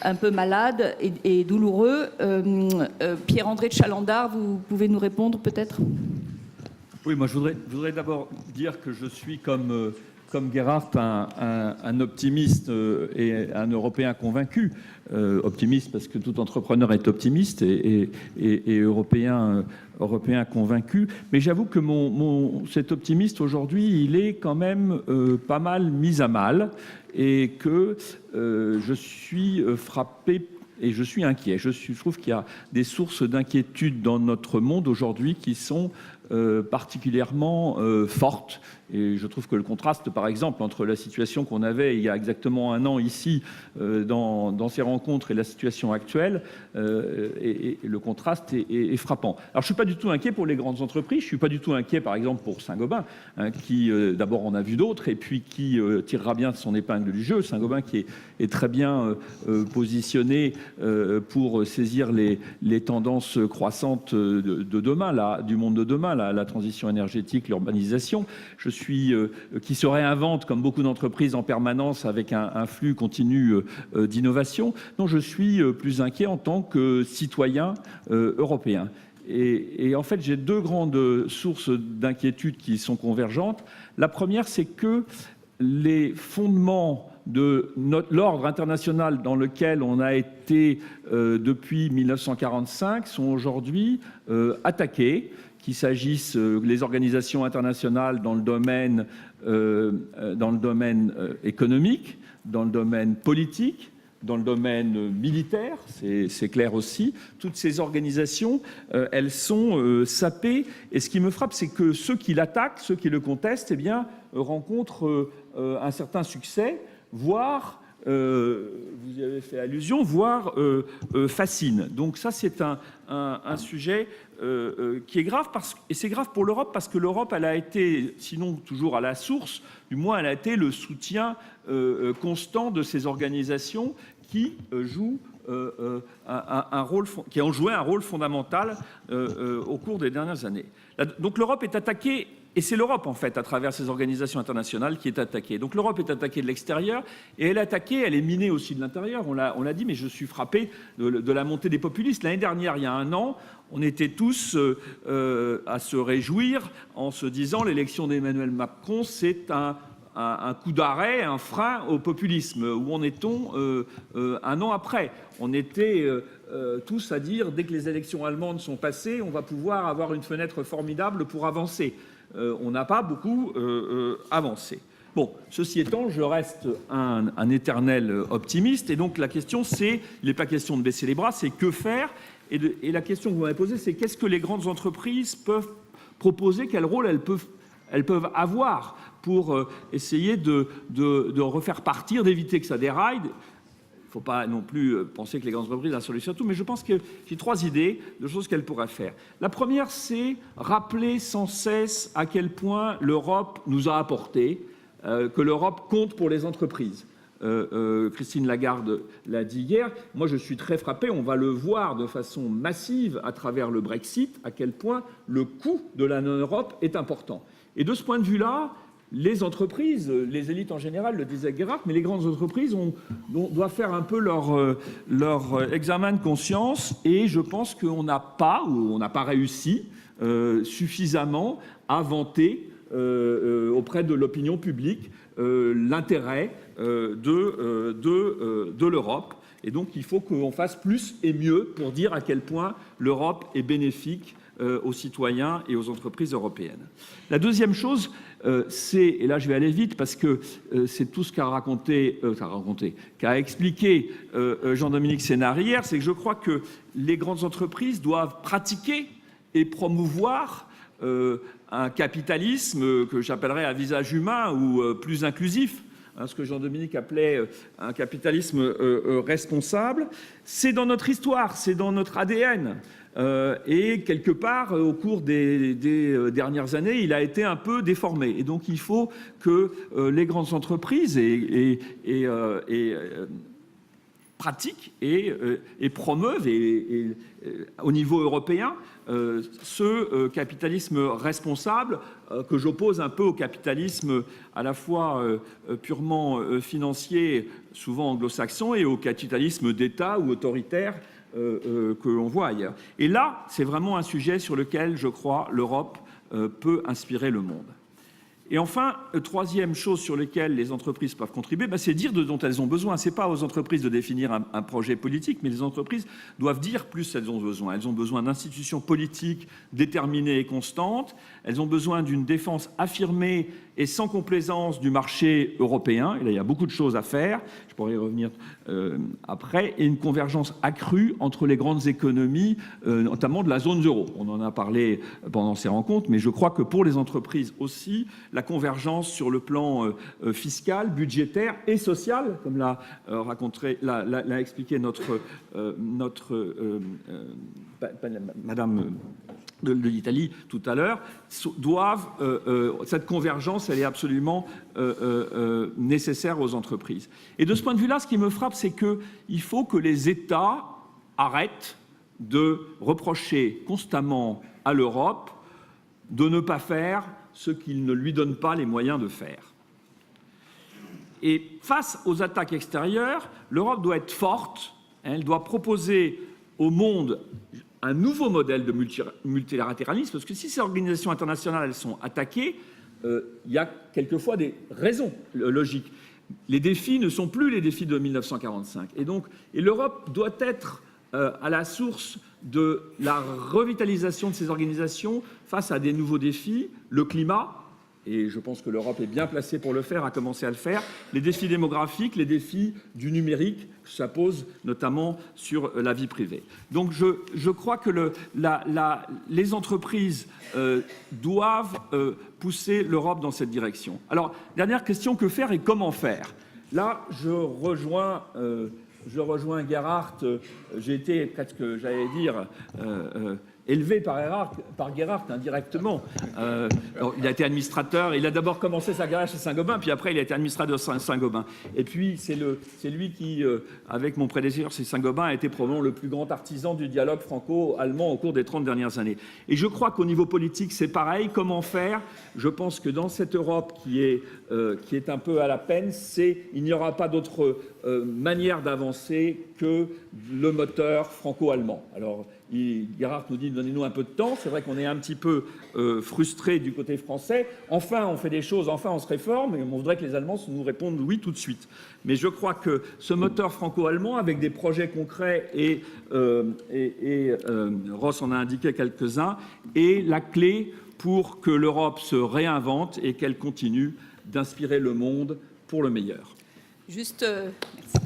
un peu malade et douloureux? Pierre-André de Chalandard, vous pouvez nous répondre peut-être? Oui, moi je voudrais d'abord dire que je suis comme Gerhard, un optimiste et un Européen convaincu. Optimiste parce que tout entrepreneur est optimiste et Européen convaincu. Mais j'avoue que cet optimiste aujourd'hui, il est quand même pas mal mis à mal et que je suis frappé et je suis inquiet. Je trouve qu'il y a des sources d'inquiétude dans notre monde aujourd'hui qui sont particulièrement fortes. Et je trouve que le contraste, par exemple, entre la situation qu'on avait il y a exactement un an ici, dans ces rencontres, et la situation actuelle, et le contraste est frappant. Alors, je ne suis pas du tout inquiet pour les grandes entreprises. Je ne suis pas du tout inquiet, par exemple, pour Saint-Gobain, hein, qui, d'abord, en a vu d'autres, et puis qui tirera bien de son épingle du jeu. Saint-Gobain qui est très bien positionné pour saisir les tendances croissantes de demain, du monde de demain, la transition énergétique, l'urbanisation. Qui se réinvente, comme beaucoup d'entreprises, en permanence avec un flux continu d'innovation. Non, je suis plus inquiet en tant que citoyen européen. Et en fait, j'ai deux grandes sources d'inquiétude qui sont convergentes. La première, c'est que les fondements de l'ordre international dans lequel on a été depuis 1945 sont aujourd'hui attaqués, qu'il s'agisse des organisations internationales dans le domaine économique, dans le domaine politique, dans le domaine militaire, c'est clair aussi. Toutes ces organisations, elles sont sapées. Et ce qui me frappe, c'est que ceux qui l'attaquent, ceux qui le contestent, eh bien, rencontrent un certain succès, voire, vous y avez fait allusion, voire fascinent. Donc ça, c'est un sujet qui est grave, et c'est grave pour l'Europe parce que l'Europe, elle a été, sinon toujours à la source, du moins elle a été le soutien constant de ces organisations qui jouent qui ont joué un rôle fondamental au cours des dernières années. Donc l'Europe est attaquée, et c'est l'Europe en fait, à travers ces organisations internationales, qui est attaquée. Donc l'Europe est attaquée de l'extérieur, et elle est attaquée, elle est minée aussi de l'intérieur. On l'a dit, mais je suis frappé de la montée des populistes. L'année dernière, il y a un an, on était tous à se réjouir en se disant l'élection d'Emmanuel Macron, c'est un coup d'arrêt, un frein au populisme. Où en est-on un an après? On était tous à dire, dès que les élections allemandes sont passées, on va pouvoir avoir une fenêtre formidable pour avancer. On n'a pas beaucoup avancé. Bon, ceci étant, je reste un éternel optimiste. Et donc la question, il n'est pas question de baisser les bras, c'est que faire? Et la question que vous m'avez posée, c'est qu'est-ce que les grandes entreprises peuvent proposer quel rôle elles peuvent avoir pour essayer de refaire partir, d'éviter que ça déraille. Il ne faut pas non plus penser que les grandes entreprises ont la solution à tout, mais je pense que j'ai 3 idées de choses qu'elles pourraient faire. La première, c'est rappeler sans cesse à quel point l'Europe nous a apporté, que l'Europe compte pour les entreprises. Christine Lagarde l'a dit hier. Moi, je suis très frappé, on va le voir de façon massive à travers le Brexit, à quel point le coût de la non-Europe est important. Et de ce point de vue-là, les entreprises, les élites en général, le disait Gerhard, mais les grandes entreprises doivent faire un peu leur examen de conscience, et je pense qu'on n'a pas, ou on n'a pas réussi suffisamment à vanter auprès de l'opinion publique l'intérêt de l'Europe. Et donc il faut qu'on fasse plus et mieux pour dire à quel point l'Europe est bénéfique aux citoyens et aux entreprises européennes. La deuxième chose, c'est, et là je vais aller vite parce que c'est tout ce qu'a expliqué Jean-Dominique Sénard hier, c'est que je crois que les grandes entreprises doivent pratiquer et promouvoir un capitalisme que j'appellerais à visage humain ou plus inclusif, ce que Jean-Dominique appelait un capitalisme responsable. C'est dans notre histoire, c'est dans notre ADN. Et quelque part, au cours des dernières années, il a été un peu déformé. Et donc, il faut que les grandes entreprises pratiquent et promeuvent au niveau européen ce capitalisme responsable que j'oppose un peu au capitalisme à la fois purement financier, souvent anglo-saxon, et au capitalisme d'État ou autoritaire que l'on voit ailleurs. Et là, c'est vraiment un sujet sur lequel, je crois, l'Europe peut inspirer le monde. Et enfin, troisième chose sur laquelle les entreprises peuvent contribuer, c'est dire de dont elles ont besoin. Ce n'est pas aux entreprises de définir un projet politique, mais les entreprises doivent dire plus elles ont besoin. Elles ont besoin d'institutions politiques déterminées et constantes. Elles ont besoin d'une défense affirmée et sans complaisance du marché européen. Et là, il y a beaucoup de choses à faire. Je pourrais y revenir après. Et une convergence accrue entre les grandes économies, notamment de la zone euro. On en a parlé pendant ces rencontres, mais je crois que pour les entreprises aussi, la convergence sur le plan fiscal, budgétaire et social, comme l'a expliqué Madame de l'Italie tout à l'heure, cette convergence, elle est absolument nécessaire aux entreprises. Et de ce point de vue-là, ce qui me frappe, c'est qu'il faut que les États arrêtent de reprocher constamment à l'Europe de ne pas faire ce qu'ils ne lui donnent pas les moyens de faire. Et face aux attaques extérieures, l'Europe doit être forte, elle doit proposer au monde un nouveau modèle de multilatéralisme, parce que si ces organisations internationales elles sont attaquées, il y a quelquefois des raisons logiques. Les défis ne sont plus les défis de 1945. Et l'Europe doit être à la source de la revitalisation de ces organisations face à des nouveaux défis, le climat, et je pense que l'Europe est bien placée pour le faire, a commencé à le faire, les défis démographiques, les défis du numérique, ça pose notamment sur la vie privée. Donc je crois que les entreprises doivent pousser l'Europe dans cette direction. Alors, dernière question, que faire et comment faire ? Là, je rejoins Gerhard, j'ai été presque, j'allais dire, élevé par Gerhard indirectement. Il a été administrateur, il a d'abord commencé sa carrière chez Saint-Gobain, puis après il a été administrateur de Saint-Gobain. Et puis c'est lui qui, avec mon prédécesseur chez Saint-Gobain, a été probablement le plus grand artisan du dialogue franco-allemand au cours des 30 dernières années. Et je crois qu'au niveau politique, c'est pareil. Comment faire ? Je pense que dans cette Europe qui est un peu à la peine, il n'y aura pas d'autre manière d'avancer que le moteur franco-allemand. Alors, Gerhard nous dit donnez-nous un peu de temps. C'est vrai qu'on est un petit peu frustré du côté français. Enfin, on fait des choses, enfin, on se réforme, et on voudrait que les Allemands nous répondent oui tout de suite. Mais je crois que ce moteur franco-allemand, avec des projets concrets, et Ross en a indiqué quelques-uns, est la clé pour que l'Europe se réinvente et qu'elle continue d'inspirer le monde pour le meilleur. Juste, merci.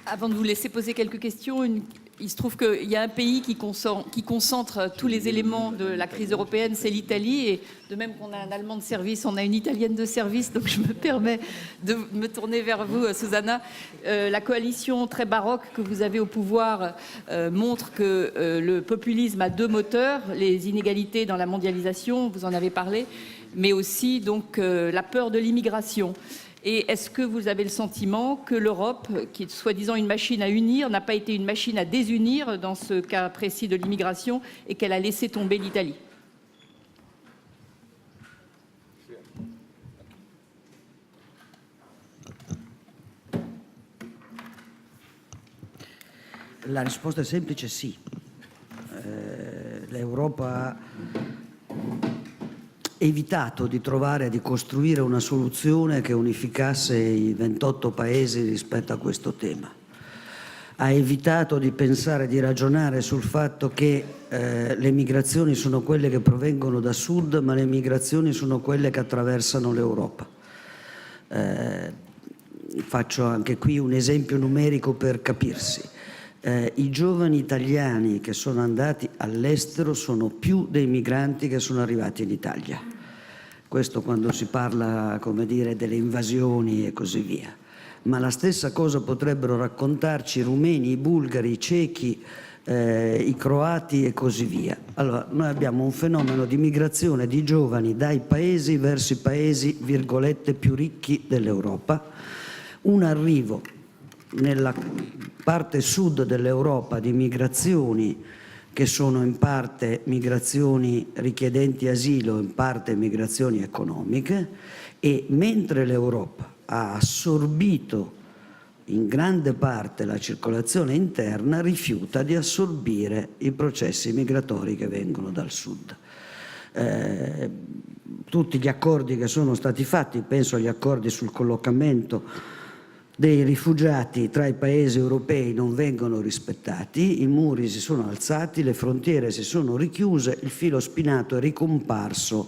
Avant de vous laisser poser quelques questions, il se trouve qu'il y a un pays qui concentre tous les éléments de la crise européenne, c'est l'Italie. Et de même qu'on a un Allemand de service, on a une Italienne de service. Donc je me permets de me tourner vers vous, Susanna. La coalition très baroque que vous avez au pouvoir montre que le populisme a deux moteurs, les inégalités dans la mondialisation, vous en avez parlé, mais aussi donc la peur de l'immigration. Et est-ce que vous avez le sentiment que l'Europe, qui est soi-disant une machine à unir, n'a pas été une machine à désunir dans ce cas précis de l'immigration et qu'elle a laissé tomber l'Italie ? La risposta è semplice, sì. L'Europa ha evitato di trovare, di costruire una soluzione che unificasse i 28 paesi rispetto a questo tema. Ha evitato di pensare, di ragionare sul fatto che le migrazioni sono quelle che provengono da sud, ma le migrazioni sono quelle che attraversano l'Europa. Faccio anche qui un esempio numerico per capirsi. I giovani italiani che sono andati all'estero sono più dei migranti che sono arrivati in Italia. Questo quando si parla, come dire, delle invasioni e così via. Ma la stessa cosa potrebbero raccontarci i rumeni, i bulgari, i cechi, i croati e così via. Allora, noi abbiamo un fenomeno di migrazione di giovani dai paesi verso i paesi, virgolette, più ricchi dell'Europa, un arrivo nella parte sud dell'Europa di migrazioni che sono in parte migrazioni richiedenti asilo, in parte migrazioni economiche, e mentre l'Europa ha assorbito in grande parte la circolazione interna, rifiuta di assorbire i processi migratori che vengono dal sud. Tutti gli accordi che sono stati fatti, penso agli accordi sul collocamento dei rifugiati tra i paesi europei, non vengono rispettati, i muri si sono alzati, le frontiere si sono richiuse, il filo spinato è ricomparso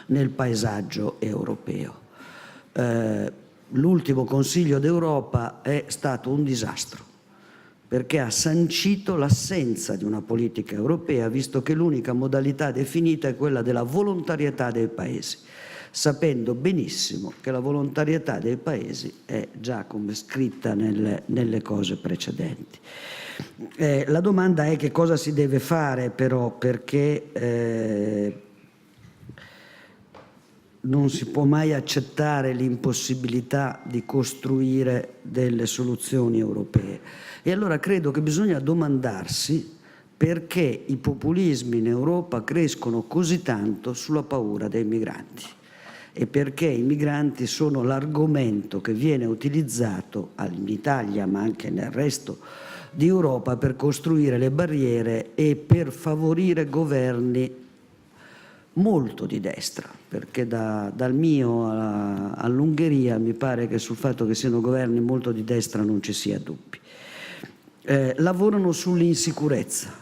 nel paesaggio europeo. L'ultimo Consiglio d'Europa è stato un disastro, perché ha sancito l'assenza di una politica europea, visto che l'unica modalità definita è quella della volontarietà dei paesi, sapendo benissimo che la volontarietà dei paesi è già come scritta nelle cose precedenti. La domanda è che cosa si deve fare però, perché non si può mai accettare l'impossibilità di costruire delle soluzioni europee. E allora credo che bisogna domandarsi perché i populismi in Europa crescono così tanto sulla paura dei migranti e perché i migranti sono l'argomento che viene utilizzato in Italia ma anche nel resto di Europa per costruire le barriere e per favorire governi molto di destra, perché dal mio all'Ungheria mi pare che sul fatto che siano governi molto di destra non ci sia dubbi. Lavorano sull'insicurezza,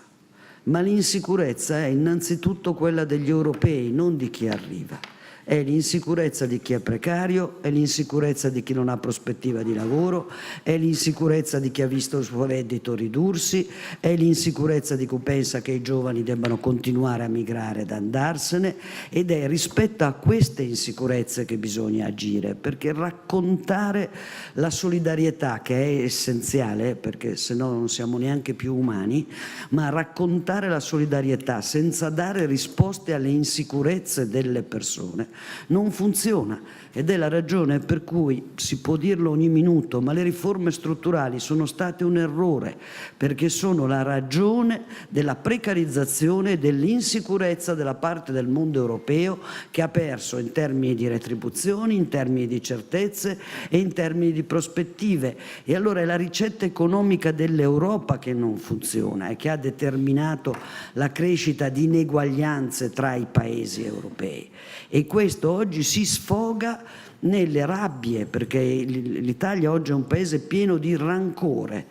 ma l'insicurezza è innanzitutto quella degli europei, non di chi arriva. È l'insicurezza di chi è precario, è l'insicurezza di chi non ha prospettiva di lavoro, è l'insicurezza di chi ha visto il suo reddito ridursi, è l'insicurezza di chi pensa che i giovani debbano continuare a migrare ed andarsene, ed è rispetto a queste insicurezze che bisogna agire, perché raccontare la solidarietà, che è essenziale, perché se no non siamo neanche più umani, ma raccontare la solidarietà senza dare risposte alle insicurezze delle persone non funziona, ed è la ragione per cui, si può dirlo ogni minuto, ma le riforme strutturali sono state un errore, perché sono la ragione della precarizzazione e dell'insicurezza della parte del mondo europeo, che ha perso in termini di retribuzioni, in termini di certezze e in termini di prospettive. E allora è la ricetta economica dell'Europa che non funziona e che ha determinato la crescita di ineguaglianze tra i paesi europei, e questo oggi si sfoga nelle rabbie, perché l'Italia oggi è un paese pieno di rancore,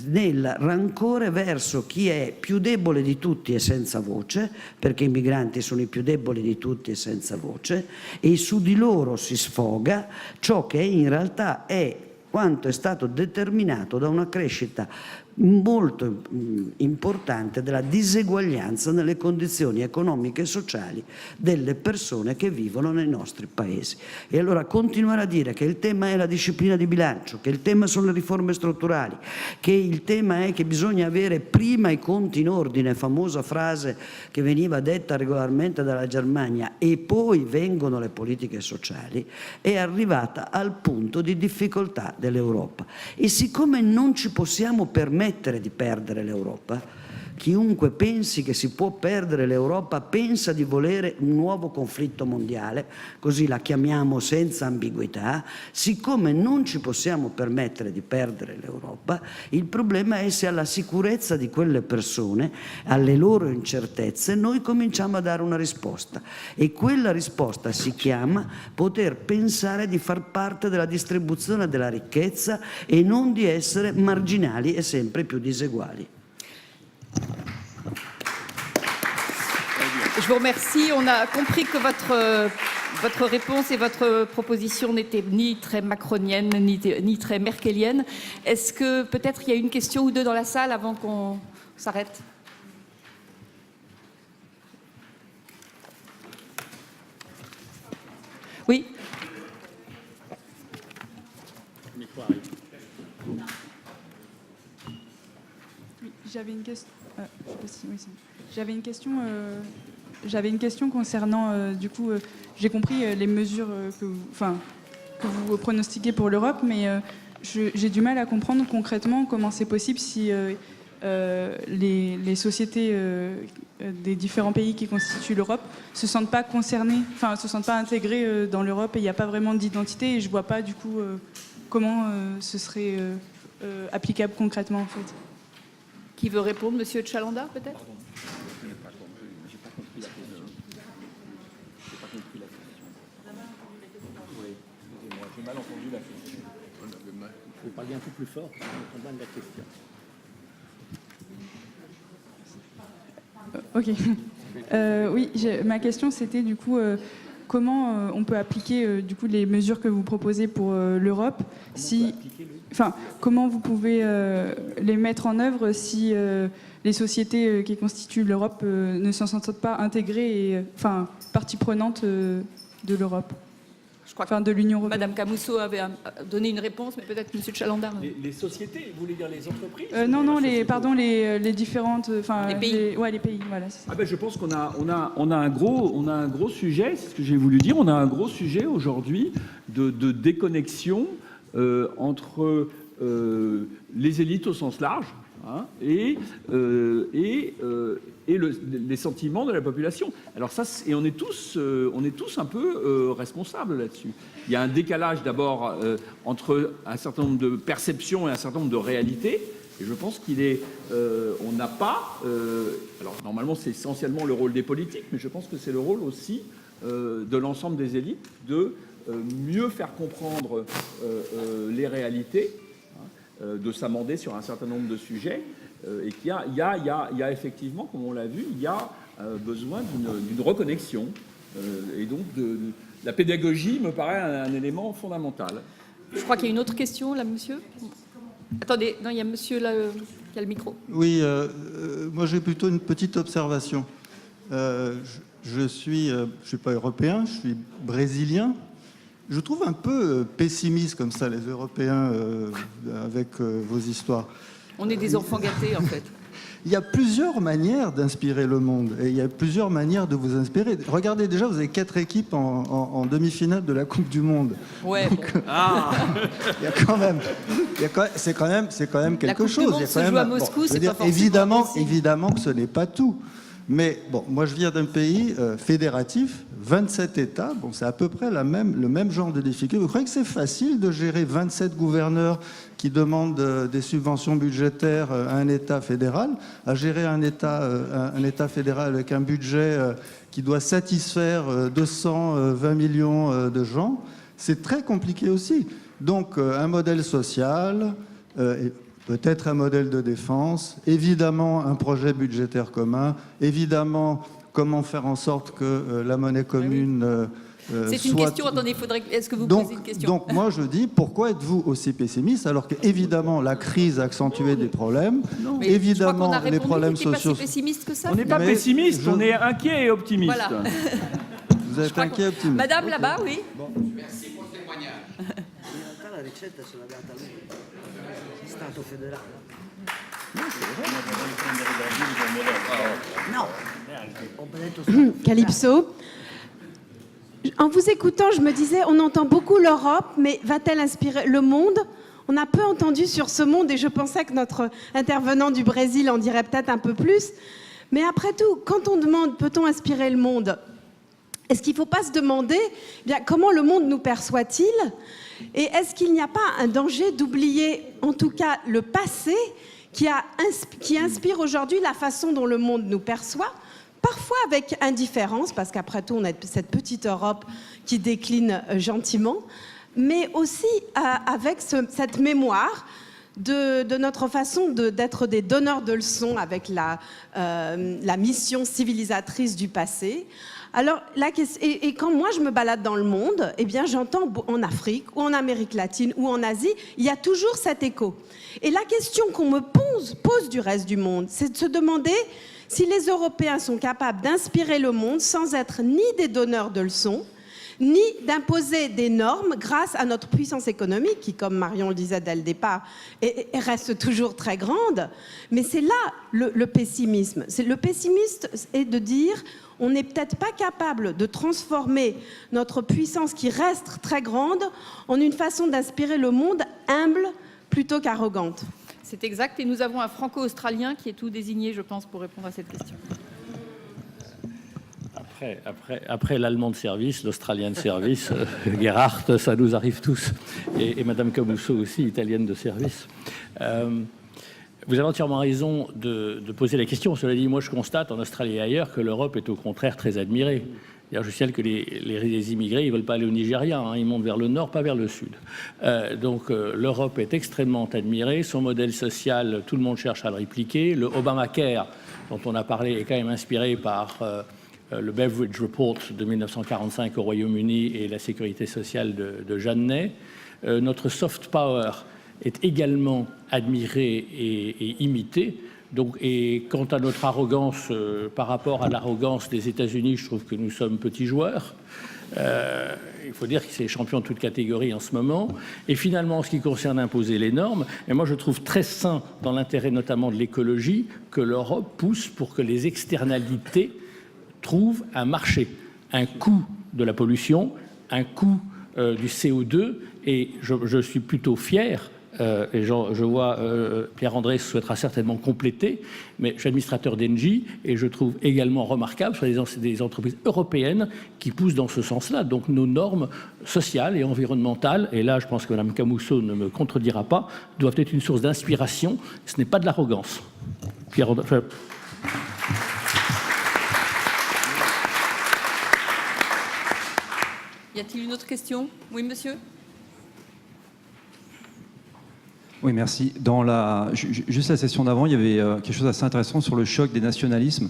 nel rancore verso chi è più debole di tutti e senza voce, perché i migranti sono i più deboli di tutti e senza voce, e su di loro si sfoga ciò che in realtà è quanto è stato determinato da una crescita molto importante della diseguaglianza nelle condizioni economiche e sociali delle persone che vivono nei nostri paesi. E allora continuare a dire che il tema è la disciplina di bilancio, che il tema sono le riforme strutturali, che il tema è che bisogna avere prima i conti in ordine, famosa frase che veniva detta regolarmente dalla Germania, e poi vengono le politiche sociali, è arrivata al punto di difficoltà dell'Europa. E siccome non ci possiamo permettere di perdere l'Europa, chiunque pensi che si può perdere l'Europa pensa di volere un nuovo conflitto mondiale, così la chiamiamo senza ambiguità. Siccome non ci possiamo permettere di perdere l'Europa, il problema è se alla sicurezza di quelle persone, alle loro incertezze, noi cominciamo a dare una risposta. E quella risposta si chiama poter pensare di far parte della distribuzione della ricchezza e non di essere marginali e sempre più diseguali. Je vous remercie. On a compris que votre réponse et votre proposition n'étaient ni très macronienne ni très merkelienne. Est-ce que peut-être il y a une question ou deux dans la salle avant qu'on s'arrête? Oui. J'avais une question. J'avais une question concernant, du coup, j'ai compris les mesures que vous pronostiquez pour l'Europe, mais j'ai du mal à comprendre concrètement comment c'est possible si les sociétés des différents pays qui constituent l'Europe se sentent pas concernées, enfin se sentent pas intégrées dans l'Europe et il n'y a pas vraiment d'identité et je vois pas du coup comment ce serait applicable concrètement en fait. Qui veut répondre? Monsieur Tchalanda, peut-être? Je n'ai pas compris la question. Je n'ai pas compris la question. Oui, excusez-moi, j'ai mal entendu la question. Vous parliez un peu plus fort, on entend mal la question. Ok. Oui, ma question c'était du coup comment on peut appliquer du coup les mesures que vous proposez pour l'Europe si, enfin, comment vous pouvez les mettre en œuvre si les sociétés qui constituent l'Europe ne s'en sentent pas intégrées et enfin partie prenante de l'Europe. Je crois Enfin, de l'Union européenne. Madame Camusso avait donné une réponse, mais peut-être Monsieur Tchalanda. Les sociétés, vous voulez dire les entreprises? Non, les différentes, enfin les pays. Les pays, voilà. C'est ça. Ah ben, je pense qu'on a un gros sujet, c'est ce que j'ai voulu dire. On a un gros sujet aujourd'hui de déconnexion entre les élites au sens large hein, et les sentiments de la population. Alors ça, et on est tous un peu responsables là-dessus. Il y a un décalage d'abord entre un certain nombre de perceptions et un certain nombre de réalités. Et je pense on n'a pas. Alors normalement, c'est essentiellement le rôle des politiques, mais je pense que c'est le rôle aussi de l'ensemble des élites de mieux faire comprendre les réalités, hein, de s'amender sur un certain nombre de sujets. Et qu'il y a effectivement, comme on l'a vu, il y a besoin d'une reconnexion. Et donc, la pédagogie me paraît un élément fondamental. Je crois qu'il y a une autre question, là, monsieur. Attendez, non, il y a monsieur là, qui a le micro. Oui, moi j'ai plutôt une petite observation. Je ne suis pas européen, je suis brésilien. Je trouve un peu pessimiste comme ça, les Européens, avec vos histoires. On est des enfants gâtés, en fait. Il y a plusieurs manières d'inspirer le monde et il y a plusieurs manières de vous inspirer. Regardez, déjà, vous avez 4 équipes en demi-finale de la Coupe du Monde. Ouais. Donc, il y a quand même, c'est quand même quelque la coupe chose. Du monde se joue à Moscou, c'est pas évidemment, possible. évidemment que ce n'est pas tout. Mais bon, moi je viens d'un pays fédératif, 27 États, bon, c'est à peu près le même genre de difficulté. Vous croyez que c'est facile de gérer 27 gouverneurs qui demandent des subventions budgétaires à un État fédéral, à gérer un État fédéral avec un budget qui doit satisfaire 220 millions de gens? C'est très compliqué aussi. Donc un modèle social... peut-être un modèle de défense, évidemment un projet budgétaire commun, évidemment comment faire en sorte que la monnaie commune C'est une question, attendez, est-ce que vous posez une question? Donc moi je dis, pourquoi êtes-vous aussi pessimiste alors qu'évidemment la crise a accentué des problèmes, Mais évidemment je crois qu'on a les répondu, problèmes t'es pas sociaux... si pessimiste que ça. On n'est pas Mais pessimiste, on est inquiet et optimiste. Voilà. Vous êtes inquiet et optimiste. Madame là-bas, oui. Merci pour le témoignage. In realtà la ricetta ce l'ha data lui, Stato federale. No, ho detto Stato Calypso. En vous écoutant, je me disais, on entend beaucoup l'Europe, mais va-t-elle inspirer le monde? On a peu entendu sur ce monde et je pensais que notre intervenant du Brésil en dirait peut-être un peu plus. Mais après tout, quand on demande peut-on inspirer le monde, est-ce qu'il ne faut pas se demander bien, comment le monde nous perçoit-il? Et est-ce qu'il n'y a pas un danger d'oublier en tout cas le passé qui inspire aujourd'hui la façon dont le monde nous perçoit? Parfois avec indifférence, parce qu'après tout, on a cette petite Europe qui décline gentiment, mais aussi avec cette mémoire de notre façon d'être des donneurs de leçons avec la mission civilisatrice du passé. Alors, et quand moi je me balade dans le monde, eh bien j'entends en Afrique ou en Amérique latine ou en Asie, il y a toujours cet écho. Et la question qu'on me pose du reste du monde, c'est de se demander si les Européens sont capables d'inspirer le monde sans être ni des donneurs de leçons, ni d'imposer des normes grâce à notre puissance économique, qui, comme Marion le disait dès le départ, reste toujours très grande. Mais c'est là le pessimisme. Le pessimisme est de dire on n'est peut-être pas capable de transformer notre puissance qui reste très grande en une façon d'inspirer le monde humble plutôt qu'arrogante. C'est exact, et nous avons un franco-australien qui est tout désigné, je pense, pour répondre à cette question. Après l'allemand de service, l'australien de service, Gerhardt, ça nous arrive tous, et Madame Camusso aussi, italienne de service. Vous avez entièrement raison de poser la question. Cela dit, moi je constate en Australie et ailleurs que l'Europe est au contraire très admirée. Je signale que les immigrés, ils ne veulent pas aller au Nigeria, hein, ils montent vers le nord, pas vers le sud. Donc l'Europe est extrêmement admirée, son modèle social, tout le monde cherche à le répliquer. Le Obamacare, dont on a parlé, est quand même inspiré par le Beveridge Report de 1945 au Royaume-Uni et la sécurité sociale de Jeannet. Notre soft power est également admiré et imité. Donc, et quant à notre arrogance par rapport à l'arrogance des États-Unis, je trouve que nous sommes petits joueurs. Il faut dire que c'est champion de toute catégorie en ce moment. Et finalement, en ce qui concerne imposer les normes, et moi je trouve très sain, dans l'intérêt notamment de l'écologie, que l'Europe pousse pour que les externalités trouvent un marché, un coût de la pollution, un coût du CO2. Et je suis plutôt fier. Et je vois Pierre-André souhaitera certainement compléter, mais je suis administrateur d'Engie et je trouve également remarquable sur des entreprises européennes qui poussent dans ce sens-là. Donc nos normes sociales et environnementales, et là je pense que Mme Camusso ne me contredira pas, doivent être une source d'inspiration. Ce n'est pas de l'arrogance. Pierre-André. Y a-t-il une autre question? Oui, monsieur? Oui, merci. Juste la session d'avant, il y avait quelque chose d'assez intéressant sur le choc des nationalismes.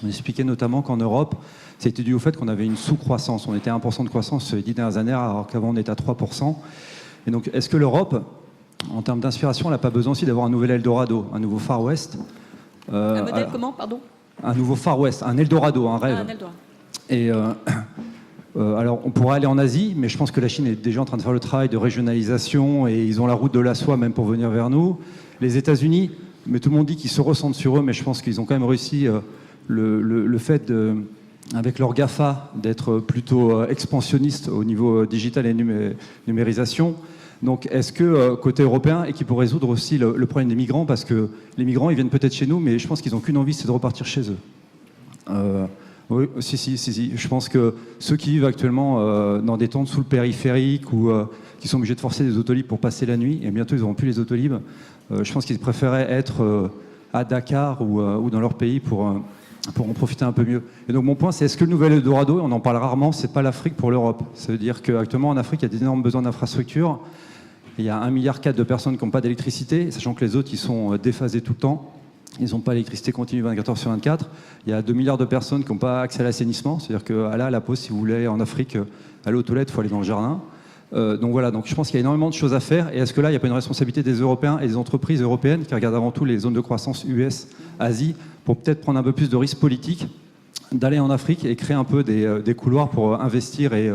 On expliquait notamment qu'en Europe, c'était dû au fait qu'on avait une sous-croissance. On était à 1% de croissance sur les 10 dernières années, alors qu'avant on était à 3%. Et donc, est-ce que l'Europe, en termes d'inspiration, elle n'a pas besoin aussi d'avoir un nouvel Eldorado, un nouveau Far West Un modèle comment, pardon? Un nouveau Far West, un Eldorado, un rêve. Ah, un Eldorado. Et alors, on pourrait aller en Asie, mais je pense que la Chine est déjà en train de faire le travail de régionalisation et ils ont la route de la soie même pour venir vers nous. Les États-Unis, mais tout le monde dit qu'ils se ressentent sur eux, mais je pense qu'ils ont quand même réussi le fait, avec leur GAFA, d'être plutôt expansionnistes au niveau digital et numérisation. Donc, est-ce que, côté européen, et qui pour résoudre aussi le problème des migrants, parce que les migrants, ils viennent peut-être chez nous, mais je pense qu'ils n'ont qu'une envie, c'est de repartir chez eux. Oui, si. Je pense que ceux qui vivent actuellement dans des tentes sous le périphérique ou qui sont obligés de forcer des autolibes pour passer la nuit, et bientôt ils n'auront plus les autolibes, je pense qu'ils préféraient être à Dakar ou dans leur pays pour en profiter un peu mieux. Et donc mon point, c'est est-ce que le nouvel Eldorado, on en parle rarement, c'est pas l'Afrique pour l'Europe. Ça veut dire qu'actuellement en Afrique, il y a d'énormes besoins d'infrastructures. Il y a 1,4 milliard de personnes qui n'ont pas d'électricité, sachant que les autres, ils sont déphasés tout le temps. Ils n'ont pas l'électricité continue 24 heures sur 24. Il y a 2 milliards de personnes qui n'ont pas accès à l'assainissement. C'est-à-dire qu'à la pause, si vous voulez, en Afrique, aller aux toilettes, il faut aller dans le jardin. Donc voilà, donc je pense qu'il y a énormément de choses à faire. Et est-ce que là, il n'y a pas une responsabilité des Européens et des entreprises européennes qui regardent avant tout les zones de croissance US, Asie, pour peut-être prendre un peu plus de risques politiques, d'aller en Afrique et créer un peu des couloirs pour investir et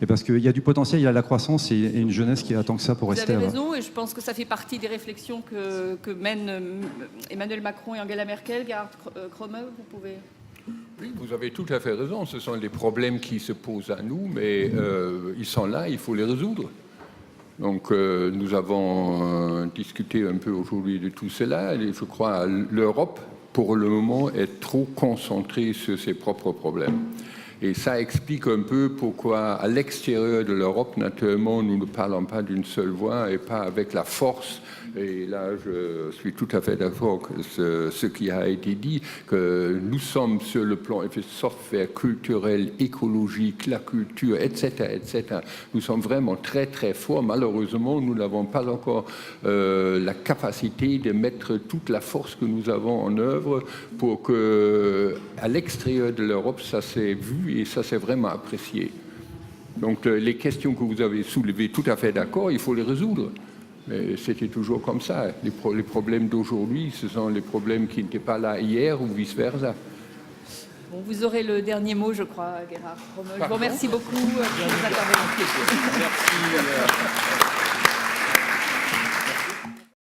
parce qu'il y a du potentiel, il y a de la croissance et une jeunesse qui attend que ça pour rester. Vous avez raison, et je pense que ça fait partie des réflexions que mènent Emmanuel Macron et Angela Merkel. Gerhard Krömer, vous pouvez... Oui, vous avez tout à fait raison. Ce sont des problèmes qui se posent à nous, mais ils sont là, il faut les résoudre. Donc nous avons discuté un peu aujourd'hui de tout cela. Et je crois que l'Europe, pour le moment, est trop concentrée sur ses propres problèmes. Et ça explique un peu pourquoi, à l'extérieur de l'Europe, naturellement, nous ne parlons pas d'une seule voix et pas avec la force. Et là, je suis tout à fait d'accord avec ce qui a été dit, que nous sommes sur le plan software culturel, écologique, la culture, etc., etc. Nous sommes vraiment très, très forts. Malheureusement, nous n'avons pas encore la capacité de mettre toute la force que nous avons en œuvre pour que, à l'extérieur de l'Europe, ça s'est vu et ça s'est vraiment apprécié. Donc, les questions que vous avez soulevées, tout à fait d'accord, il faut les résoudre. Mais c'était toujours comme ça. Les problèmes d'aujourd'hui, ce sont les problèmes qui n'étaient pas là hier ou vice-versa. Bon, vous aurez le dernier mot, je crois, Gerhard Krömer. Je vous remercie beaucoup pour vos interventions. Merci.